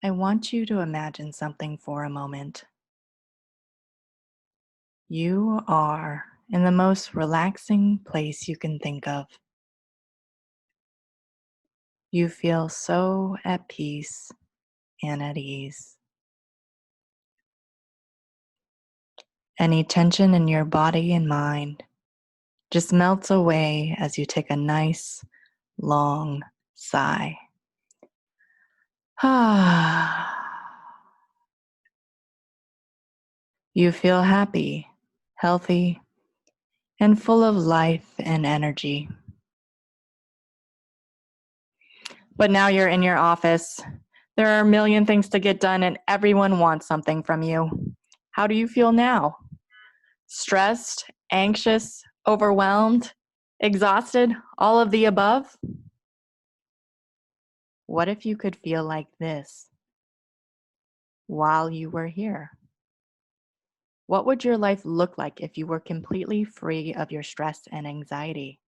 I want you to imagine something for a moment. You are in the most relaxing place you can think of. You feel so at peace and at ease. Any tension in your body and mind just melts away as you take a nice, long sigh. You feel happy, healthy, and full of life and energy. But now you're in your office. There are a million things to get done, and everyone wants something from you. How do you feel now? Stressed, anxious, overwhelmed, exhausted, all of the above? What if you could feel like this while you were here? What would your life look like if you were completely free of your stress and anxiety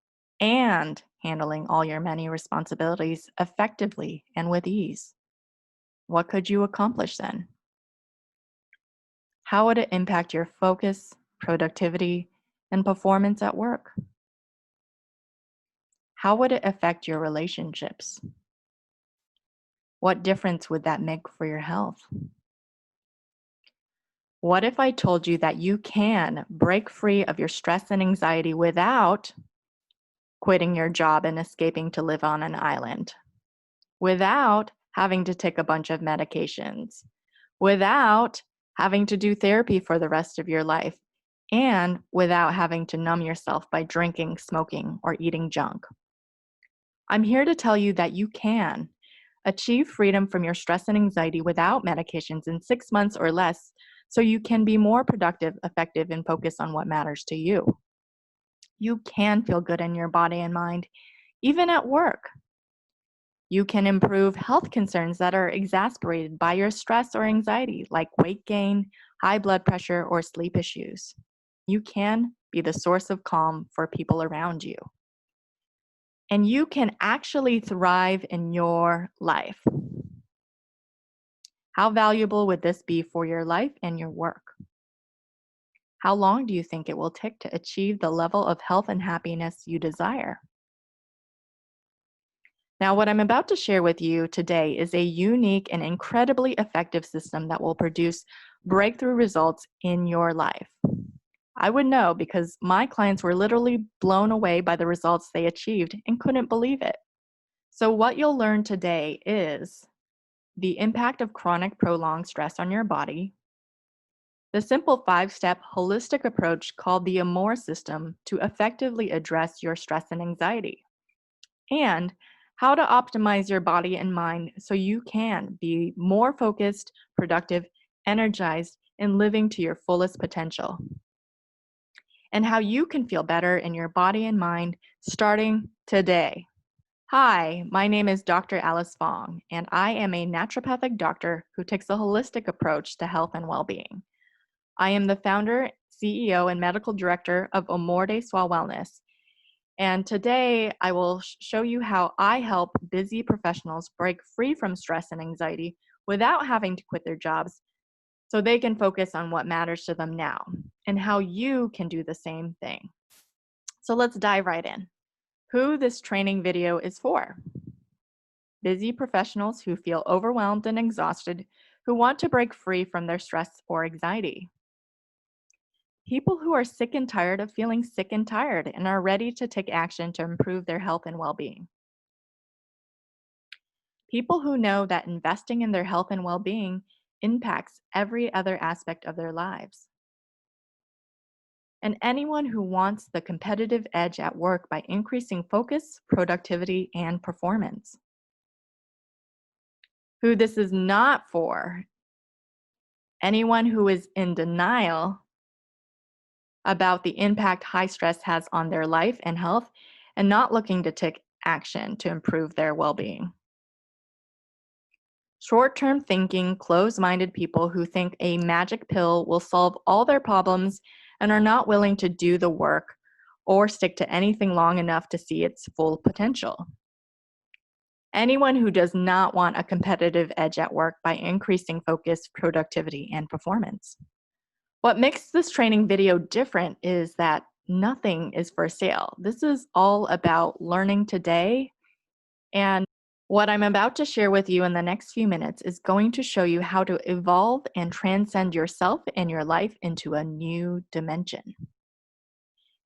and handling all your many responsibilities effectively and with ease? What could you accomplish then? How would it impact your focus, productivity, and performance at work? How would it affect your relationships? What difference would that make for your health? What if I told you that you can break free of your stress and anxiety without quitting your job and escaping to live on an island, without having to take a bunch of medications, without having to do therapy for the rest of your life, and without having to numb yourself by drinking, smoking, or eating junk? I'm here to tell you that you can achieve freedom from your stress and anxiety without medications in 6 months or less, so you can be more productive, effective, and focus on what matters to you. You can feel good in your body and mind, even at work. You can improve health concerns that are exacerbated by your stress or anxiety, like weight gain, high blood pressure, or sleep issues. You can be the source of calm for people around you. And you can actually thrive in your life. How valuable would this be for your life and your work? How long do you think it will take to achieve the level of health and happiness you desire? Now, what I'm about to share with you today is a unique and incredibly effective system that will produce breakthrough results in your life. I would know because my clients were literally blown away by the results they achieved and couldn't believe it. So, what you'll learn today is the impact of chronic prolonged stress on your body, the simple 5-step holistic approach called the Amour system to effectively address your stress and anxiety, and how to optimize your body and mind so you can be more focused, productive, energized, and living to your fullest potential, and how you can feel better in your body and mind starting today. Hi, my name is Dr. Alice Fong, and I am a naturopathic doctor who takes a holistic approach to health and well-being. I am the founder, CEO, and medical director of Amour de Soi Wellness. And today I will show you how I help busy professionals break free from stress and anxiety without having to quit their jobs so they can focus on what matters to them now, and how you can do the same thing. So let's dive right in. Who this training video is for: busy professionals who feel overwhelmed and exhausted, who want to break free from their stress or anxiety. People who are sick and tired of feeling sick and tired and are ready to take action to improve their health and well-being. People who know that investing in their health and well-being impacts every other aspect of their lives. And anyone who wants the competitive edge at work by increasing focus, productivity, and performance. Who this is not for: anyone who is in denial about the impact high stress has on their life and health and not looking to take action to improve their well-being. Short-term thinking, closed-minded people who think a magic pill will solve all their problems and are not willing to do the work or stick to anything long enough to see its full potential. anyone who does not want a competitive edge at work by increasing focus, productivity, and performance. What makes this training video different is that nothing is for sale. This is all about learning today, and what I'm about to share with you in the next few minutes is going to show you how to evolve and transcend yourself and your life into a new dimension.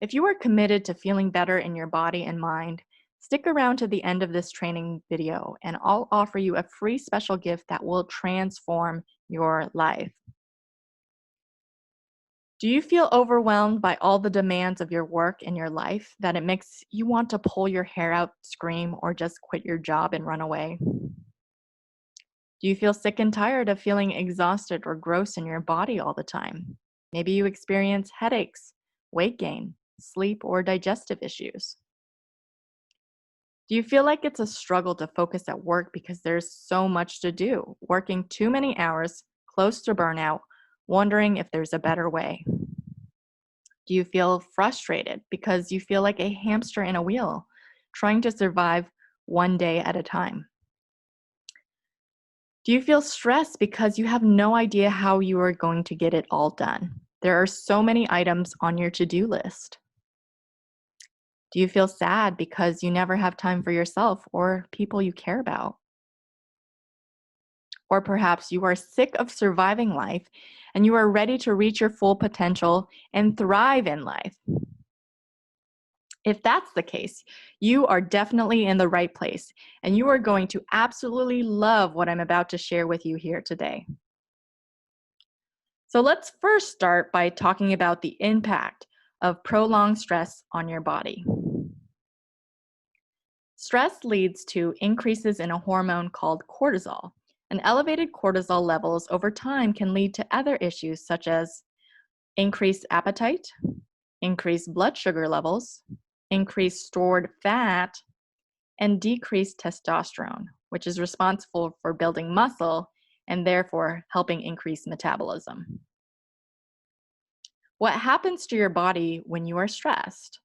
If you are committed to feeling better in your body and mind, stick around to the end of this training video and I'll offer you a free special gift that will transform your life. Do you feel overwhelmed by all the demands of your work and your life that it makes you want to pull your hair out, scream, or just quit your job and run away? Do you feel sick and tired of feeling exhausted or gross in your body all the time? Maybe you experience headaches, weight gain, sleep, or digestive issues. Do you feel like it's a struggle to focus at work because there's so much to do, working too many hours, close to burnout, wondering if there's a better way? Do you feel frustrated because you feel like a hamster in a wheel, trying to survive one day at a time? Do you feel stressed because you have no idea how you are going to get it all done? There are so many items on your to-do list. Do you feel sad because you never have time for yourself or people you care about? Or perhaps you are sick of surviving life and you are ready to reach your full potential and thrive in life. If that's the case, you are definitely in the right place and you are going to absolutely love what I'm about to share with you here today. So let's first start by talking about the impact of prolonged stress on your body. Stress leads to increases in a hormone called cortisol, and elevated cortisol levels over time can lead to other issues such as increased appetite, increased blood sugar levels, increased stored fat, and decreased testosterone, which is responsible for building muscle and therefore helping increase metabolism. What happens to your body when you are stressed?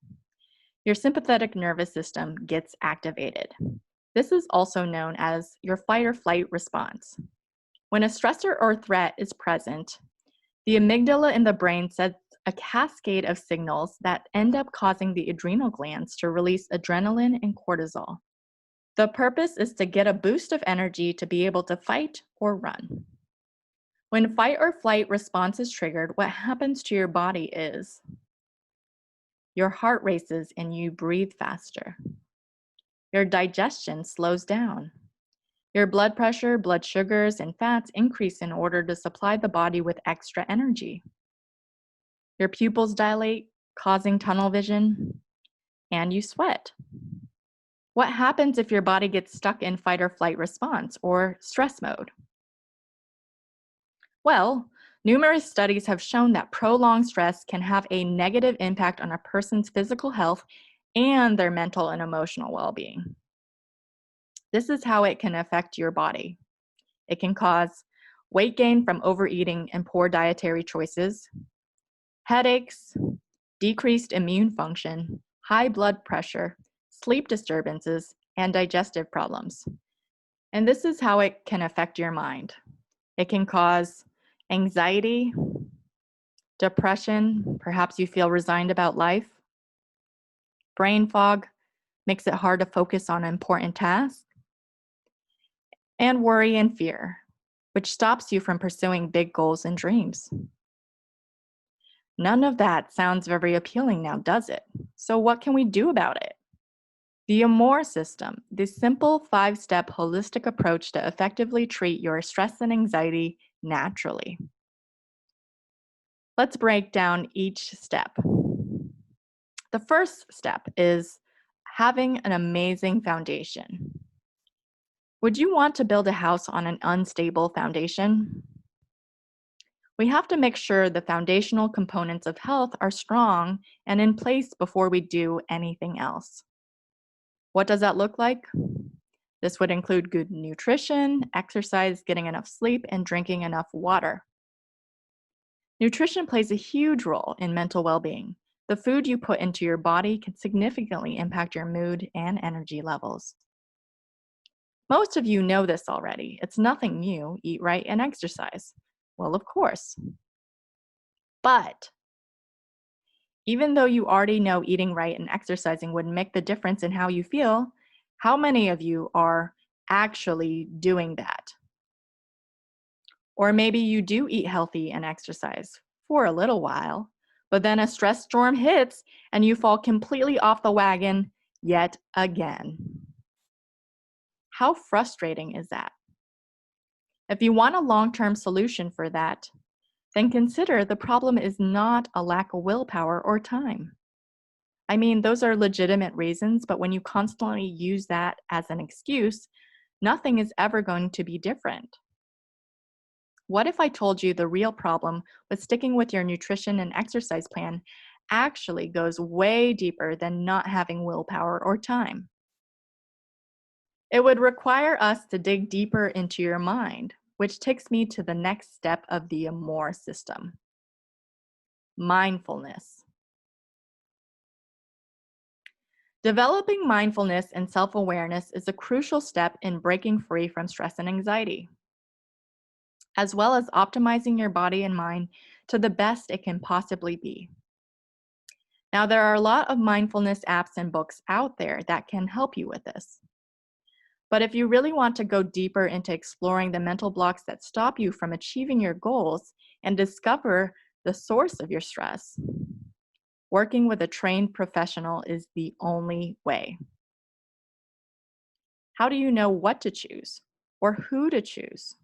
Your sympathetic nervous system gets activated. This is also known as your fight or flight response. When a stressor or threat is present, the amygdala in the brain sends a cascade of signals that end up causing the adrenal glands to release adrenaline and cortisol. The purpose is to get a boost of energy to be able to fight or run. When fight or flight response is triggered, what happens to your body is your heart races and you breathe faster. Your digestion slows down. Your blood pressure, blood sugars, and fats increase in order to supply the body with extra energy. Your pupils dilate, causing tunnel vision, and you sweat. What happens if your body gets stuck in fight or flight response or stress mode? Well, numerous studies have shown that prolonged stress can have a negative impact on a person's physical health and their mental and emotional well-being. This is how it can affect your body. It can cause weight gain from overeating and poor dietary choices, headaches, decreased immune function, high blood pressure, sleep disturbances, and digestive problems. And this is how it can affect your mind. It can cause anxiety, depression, perhaps you feel resigned about life, brain fog, makes it hard to focus on important tasks, and worry and fear, which stops you from pursuing big goals and dreams. None of that sounds very appealing now, does it? So what can we do about it? The Amour system, the simple 5-step holistic approach to effectively treat your stress and anxiety naturally. Let's break down each step. The first step is having an amazing foundation. Would you want to build a house on an unstable foundation? We have to make sure the foundational components of health are strong and in place before we do anything else. What does that look like? This would include good nutrition, exercise, getting enough sleep, and drinking enough water. Nutrition plays a huge role in mental well-being. The food you put into your body can significantly impact your mood and energy levels. Most of you know this already. It's nothing new. Eat right and exercise. Well, of course. But even though you already know eating right and exercising would make the difference in how you feel, how many of you are actually doing that? Or maybe you do eat healthy and exercise for a little while, but then a stress storm hits and you fall completely off the wagon yet again. How frustrating is that? If you want a long-term solution for that, then consider the problem is not a lack of willpower or time. I mean, those are legitimate reasons, but when you constantly use that as an excuse, nothing is ever going to be different. What if I told you the real problem with sticking with your nutrition and exercise plan actually goes way deeper than not having willpower or time? It would require us to dig deeper into your mind, which takes me to the next step of the Amour system: mindfulness. Developing mindfulness and self-awareness is a crucial step in breaking free from stress and anxiety, as well as optimizing your body and mind to the best it can possibly be. Now, there are a lot of mindfulness apps and books out there that can help you with this. But if you really want to go deeper into exploring the mental blocks that stop you from achieving your goals and discover the source of your stress, working with a trained professional is the only way. How do you know what to choose or who to choose?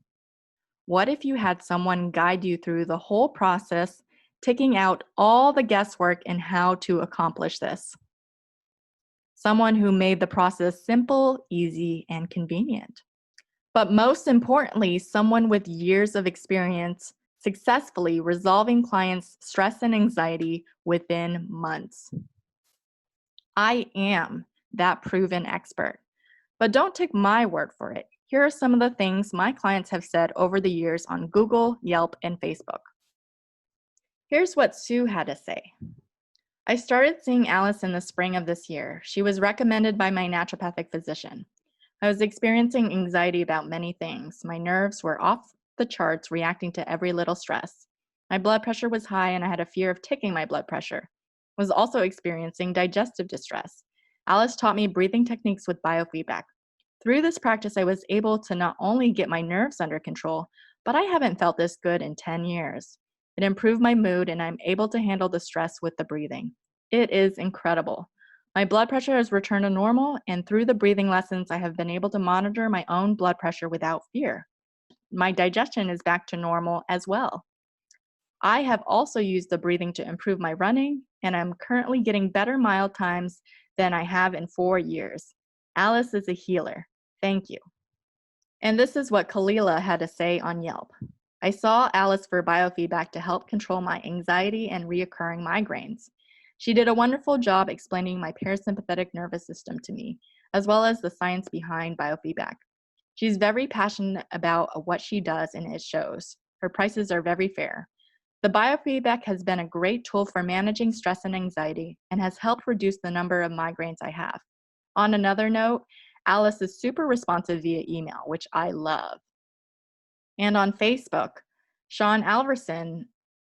What if you had someone guide you through the whole process, taking out all the guesswork in how to accomplish this? Someone who made the process simple, easy, and convenient. But most importantly, someone with years of experience successfully resolving clients' stress and anxiety within months. I am that proven expert. But don't take my word for it. Here are some of the things my clients have said over the years on Google, Yelp, and Facebook. Here's what Sue had to say. I started seeing Alice in the spring of this year. She was recommended by my naturopathic physician. I was experiencing anxiety about many things. My nerves were off the charts, reacting to every little stress. My blood pressure was high, and I had a fear of taking my blood pressure. I was also experiencing digestive distress. Alice taught me breathing techniques with biofeedback. Through this practice, I was able to not only get my nerves under control, but I haven't felt this good in 10 years. It improved my mood, and I'm able to handle the stress with the breathing. It is incredible. My blood pressure has returned to normal, and through the breathing lessons, I have been able to monitor my own blood pressure without fear. My digestion is back to normal as well. I have also used the breathing to improve my running, and I'm currently getting better mile times than I have in 4 years. Alice is a healer. Thank you. And this is what Kalila had to say on Yelp. I saw Alice for biofeedback to help control my anxiety and reoccurring migraines. She did a wonderful job explaining my parasympathetic nervous system to me, as well as the science behind biofeedback. She's very passionate about what she does, and it shows. Her prices are very fair. The biofeedback has been a great tool for managing stress and anxiety and has helped reduce the number of migraines I have. On another note, Alice is super responsive via email, which I love. And on Facebook, Sean Alverson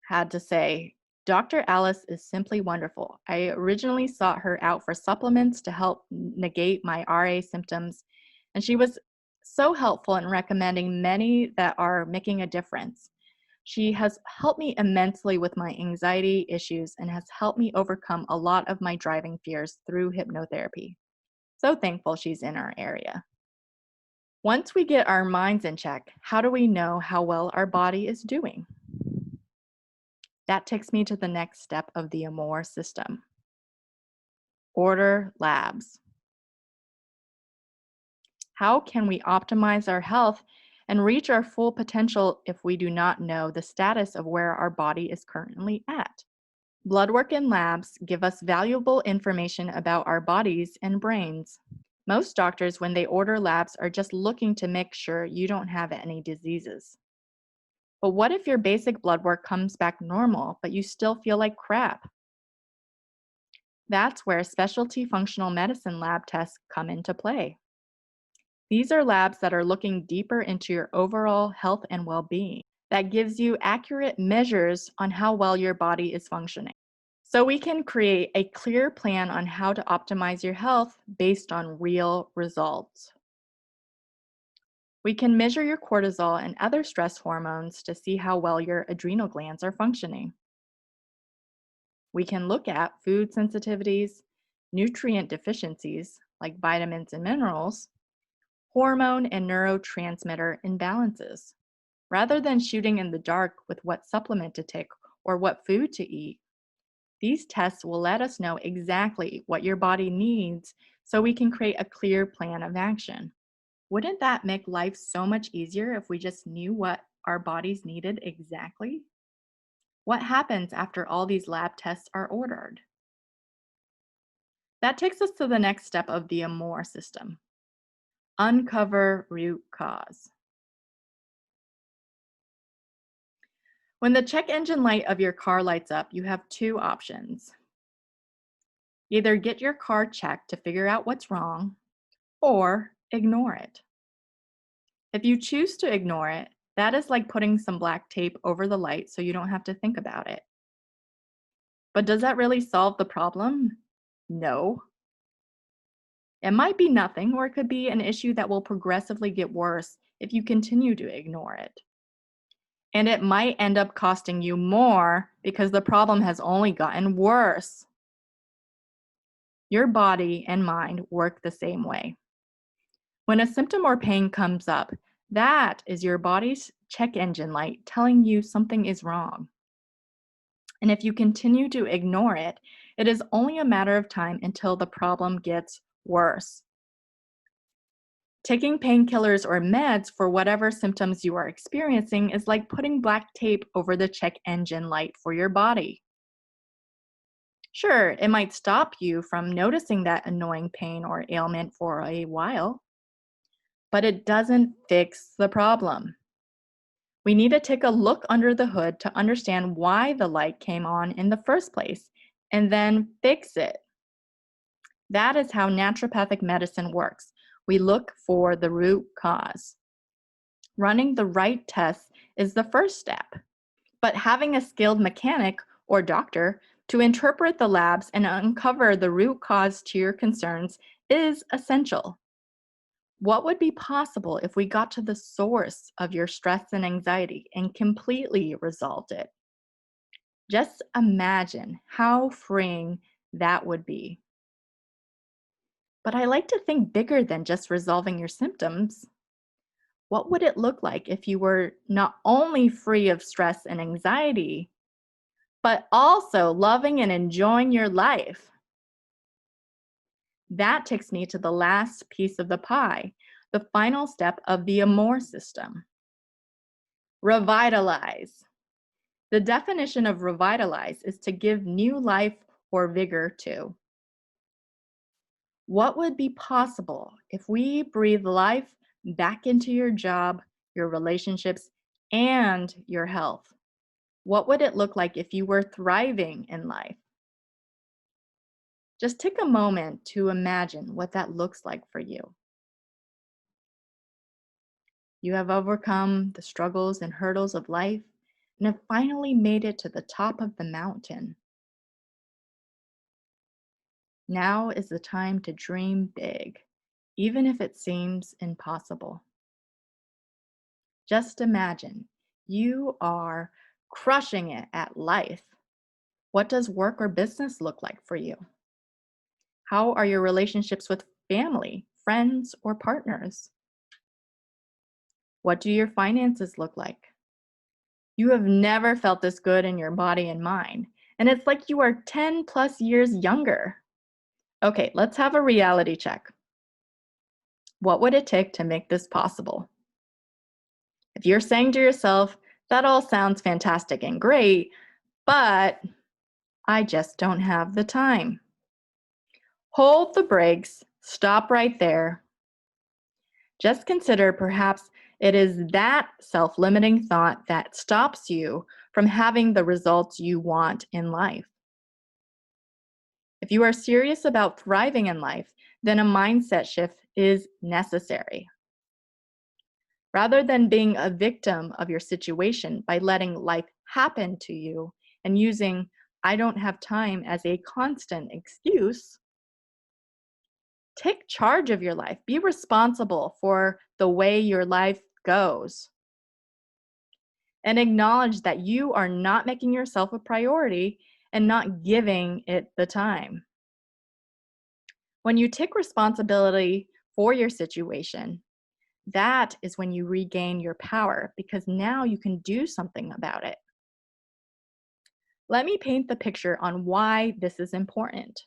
had to say, Dr. Alice is simply wonderful. I originally sought her out for supplements to help negate my RA symptoms, and she was so helpful in recommending many that are making a difference. She has helped me immensely with my anxiety issues and has helped me overcome a lot of my driving fears through hypnotherapy. So thankful she's in our area. Once we get our minds in check, how do we know how well our body is doing? That takes me to the next step of the Amour system. Order labs. How can we optimize our health and reach our full potential if we do not know the status of where our body is currently at? Blood work and labs give us valuable information about our bodies and brains. Most doctors, when they order labs, are just looking to make sure you don't have any diseases. But what if your basic blood work comes back normal, but you still feel like crap? That's where specialty functional medicine lab tests come into play. These are labs that are looking deeper into your overall health and well-being. That gives you accurate measures on how well your body is functioning. So we can create a clear plan on how to optimize your health based on real results. We can measure your cortisol and other stress hormones to see how well your adrenal glands are functioning. We can look at food sensitivities, nutrient deficiencies like vitamins and minerals, hormone and neurotransmitter imbalances. Rather than shooting in the dark with what supplement to take or what food to eat, these tests will let us know exactly what your body needs so we can create a clear plan of action. Wouldn't that make life so much easier if we just knew what our bodies needed exactly? What happens after all these lab tests are ordered? That takes us to the next step of the Amour system. Uncover root cause. When the check engine light of your car lights up, you have two options. Either get your car checked to figure out what's wrong, or ignore it. If you choose to ignore it, that is like putting some black tape over the light so you don't have to think about it. But does that really solve the problem? No. It might be nothing, or it could be an issue that will progressively get worse if you continue to ignore it. And it might end up costing you more because the problem has only gotten worse. Your body and mind work the same way. When a symptom or pain comes up, that is your body's check engine light telling you something is wrong. And if you continue to ignore it, it is only a matter of time until the problem gets worse. Taking painkillers or meds for whatever symptoms you are experiencing is like putting black tape over the check engine light for your body. Sure, it might stop you from noticing that annoying pain or ailment for a while, but it doesn't fix the problem. We need to take a look under the hood to understand why the light came on in the first place and then fix it. That is how naturopathic medicine works. We look for the root cause. Running the right tests is the first step, but having a skilled mechanic or doctor to interpret the labs and uncover the root cause to your concerns is essential. What would be possible if we got to the source of your stress and anxiety and completely resolved it? Just imagine how freeing that would be. But I like to think bigger than just resolving your symptoms. What would it look like if you were not only free of stress and anxiety, but also loving and enjoying your life? That takes me to the last piece of the pie, the final step of the Amour system. Revitalize. The definition of revitalize is to give new life or vigor to. What would be possible if we breathe life back into your job, your relationships, and your health? What would it look like if you were thriving in life? Just take a moment to imagine what that looks like for you. You have overcome the struggles and hurdles of life and have finally made it to the top of the mountain. Now is the time to dream big, even if it seems impossible. Just imagine you are crushing it at life. What does work or business look like for you? How are your relationships with family, friends, or partners? What do your finances look like? You have never felt this good in your body and mind, and it's like you are 10 plus years younger. Okay, let's have a reality check. What would it take to make this possible? If you're saying to yourself, that all sounds fantastic and great, but I just don't have the time. Hold the brakes, stop right there. Just consider perhaps it is that self-limiting thought that stops you from having the results you want in life. If you are serious about thriving in life, then a mindset shift is necessary. Rather than being a victim of your situation by letting life happen to you and using "I don't have time" as a constant excuse, take charge of your life. Be responsible for the way your life goes. And acknowledge that you are not making yourself a priority and not giving it the time. When you take responsibility for your situation, that is when you regain your power because now you can do something about it. Let me paint the picture on why this is important.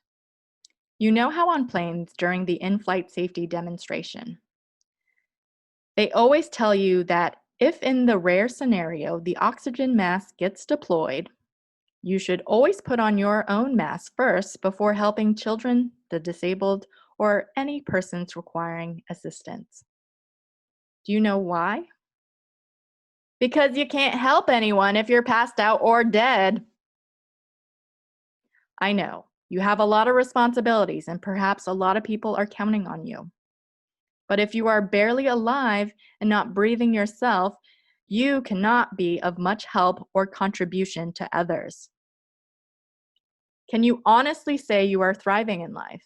You know how on planes during the in-flight safety demonstration, they always tell you that if in the rare scenario the oxygen mask gets deployed, you should always put on your own mask first before helping children, the disabled, or any persons requiring assistance. Do you know why? Because you can't help anyone if you're passed out or dead. I know, you have a lot of responsibilities and perhaps a lot of people are counting on you. But if you are barely alive and not breathing yourself, you cannot be of much help or contribution to others. Can you honestly say you are thriving in life?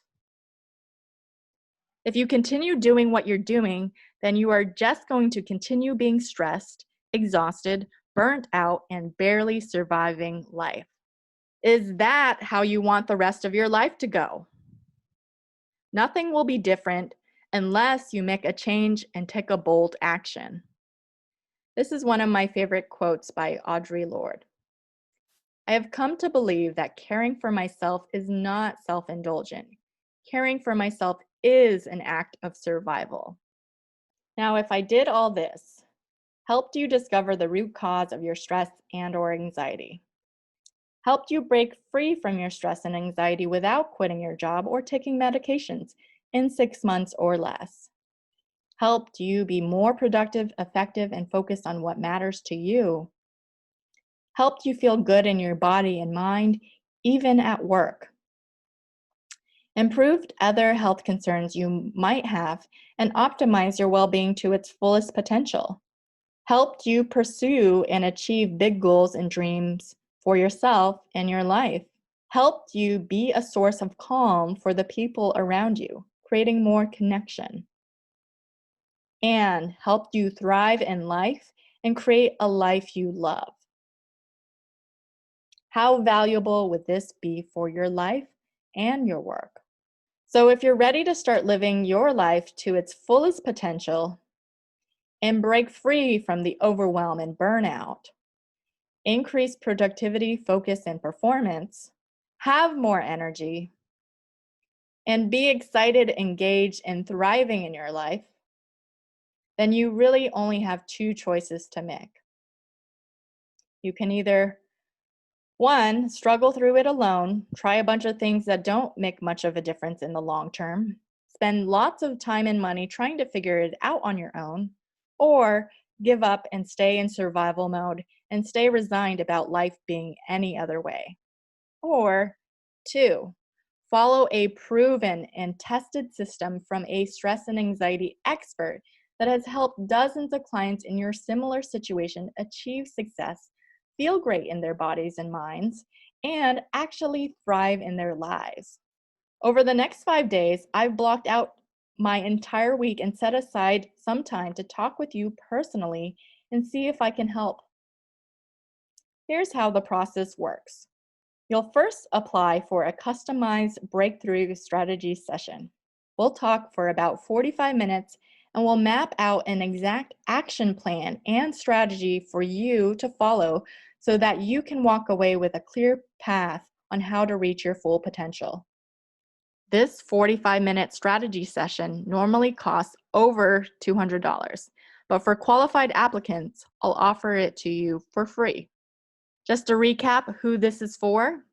If you continue doing what you're doing, then you are just going to continue being stressed, exhausted, burnt out, and barely surviving life. Is that how you want the rest of your life to go? Nothing will be different unless you make a change and take a bold action. This is one of my favorite quotes by Audre Lorde. I have come to believe that caring for myself is not self-indulgent. Caring for myself is an act of survival. Now, if I did all this, helped you discover the root cause of your stress and/or anxiety, helped you break free from your stress and anxiety without quitting your job or taking medications in 6 months or less, helped you be more productive, effective, and focused on what matters to you, helped you feel good in your body and mind, even at work, improved other health concerns you might have, and optimized your well-being to its fullest potential, helped you pursue and achieve big goals and dreams for yourself and your life, helped you be a source of calm for the people around you, creating more connection, and helped you thrive in life and create a life you love. How valuable would this be for your life and your work? So if you're ready to start living your life to its fullest potential and break free from the overwhelm and burnout, increase productivity, focus, and performance, have more energy, and be excited, engaged, and thriving in your life, then you really only have two choices to make. You can either, one, struggle through it alone, try a bunch of things that don't make much of a difference in the long term, spend lots of time and money trying to figure it out on your own, or give up and stay in survival mode and stay resigned about life being any other way. Or two, follow a proven and tested system from a stress and anxiety expert that has helped dozens of clients in your similar situation achieve success, feel great in their bodies and minds, and actually thrive in their lives. Over the next 5 days, I've blocked out my entire week and set aside some time to talk with you personally and see if I can help. Here's how the process works. You'll first apply for a customized breakthrough strategy session. We'll talk for about 45 minutes and we'll map out an exact action plan and strategy for you to follow so that you can walk away with a clear path on how to reach your full potential. This 45-minute strategy session normally costs over $200, but for qualified applicants, I'll offer it to you for free. Just to recap who this is for: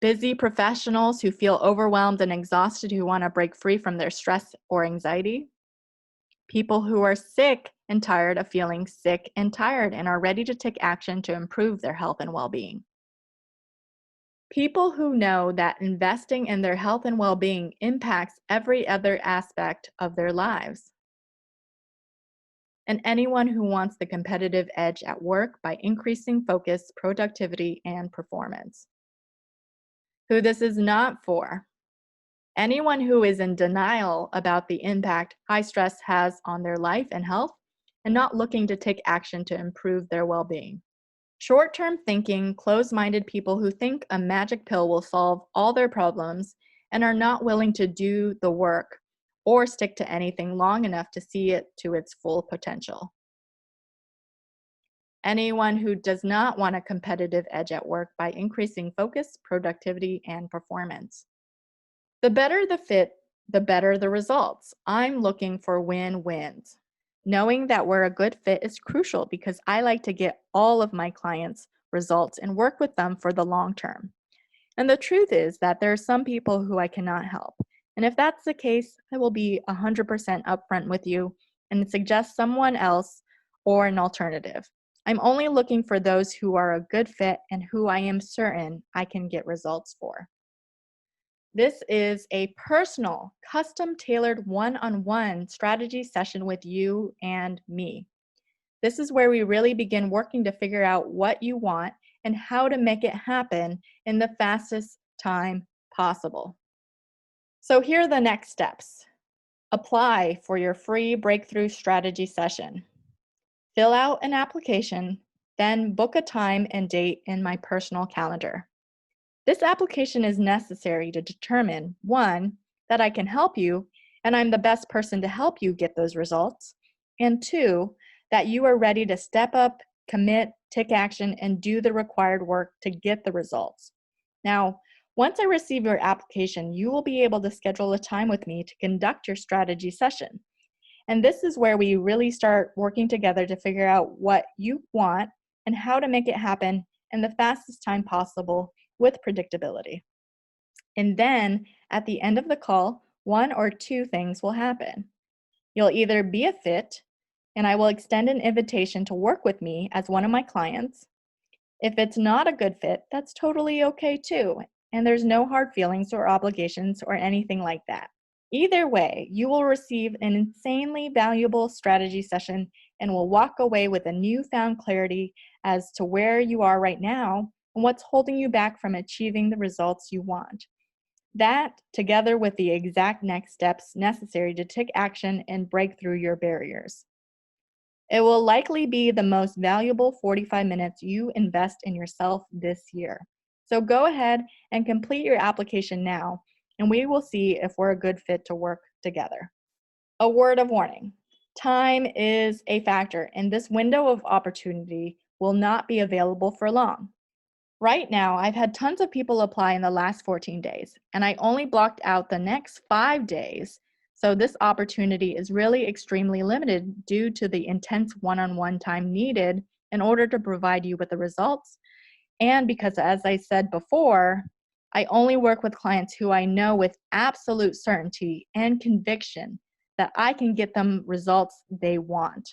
busy professionals who feel overwhelmed and exhausted who want to break free from their stress or anxiety, people who are sick and tired of feeling sick and tired and are ready to take action to improve their health and well-being, people who know that investing in their health and well-being impacts every other aspect of their lives, and anyone who wants the competitive edge at work by increasing focus, productivity, and performance. Who this is not for: anyone who is in denial about the impact high stress has on their life and health and not looking to take action to improve their well being. Short term thinking, closed minded people who think a magic pill will solve all their problems and are not willing to do the work or stick to anything long enough to see it to its full potential. Anyone who does not want a competitive edge at work by increasing focus, productivity, and performance. The better the fit, the better the results. I'm looking for win-wins. Knowing that we're a good fit is crucial because I like to get all of my clients' results and work with them for the long term. And the truth is that there are some people who I cannot help. And if that's the case, I will be 100% upfront with you and suggest someone else or an alternative. I'm only looking for those who are a good fit and who I am certain I can get results for. This is a personal, custom-tailored one-on-one strategy session with you and me. This is where we really begin working to figure out what you want and how to make it happen in the fastest time possible. So here are the next steps. Apply for your free breakthrough strategy session. Fill out an application, then book a time and date in my personal calendar. This application is necessary to determine, one, that I can help you and I'm the best person to help you get those results, and two, that you are ready to step up, commit, take action, and do the required work to get the results. Now, once I receive your application, you will be able to schedule a time with me to conduct your strategy session. And this is where we really start working together to figure out what you want and how to make it happen in the fastest time possible with predictability. And then at the end of the call, one or two things will happen. You'll either be a fit, and I will extend an invitation to work with me as one of my clients. If it's not a good fit, that's totally okay too, and there's no hard feelings or obligations or anything like that. Either way, you will receive an insanely valuable strategy session and will walk away with a newfound clarity as to where you are right now and what's holding you back from achieving the results you want. That, together with the exact next steps necessary to take action and break through your barriers. It will likely be the most valuable 45 minutes you invest in yourself this year. So go ahead and complete your application now, and we will see if we're a good fit to work together. A word of warning: time is a factor, and this window of opportunity will not be available for long. Right now, I've had tons of people apply in the last 14 days, and I only blocked out the next 5 days. So this opportunity is really extremely limited due to the intense one-on-one time needed in order to provide you with the results. And because, as I said before, I only work with clients who I know with absolute certainty and conviction that I can get them results they want.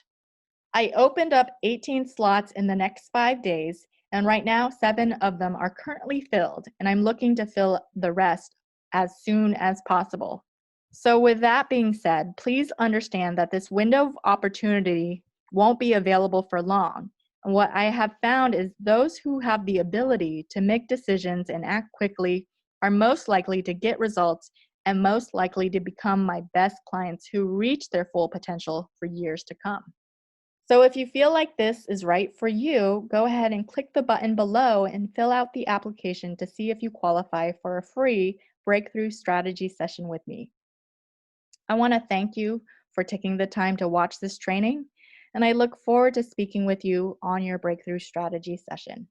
I opened up 18 slots in the next 5 days, and right now 7 of them are currently filled, and I'm looking to fill the rest as soon as possible. So with that being said, please understand that this window of opportunity won't be available for long. And what I have found is those who have the ability to make decisions and act quickly are most likely to get results and most likely to become my best clients who reach their full potential for years to come. So if you feel like this is right for you, go ahead and click the button below and fill out the application to see if you qualify for a free breakthrough strategy session with me. I want to thank you for taking the time to watch this training, and I look forward to speaking with you on your breakthrough strategy session.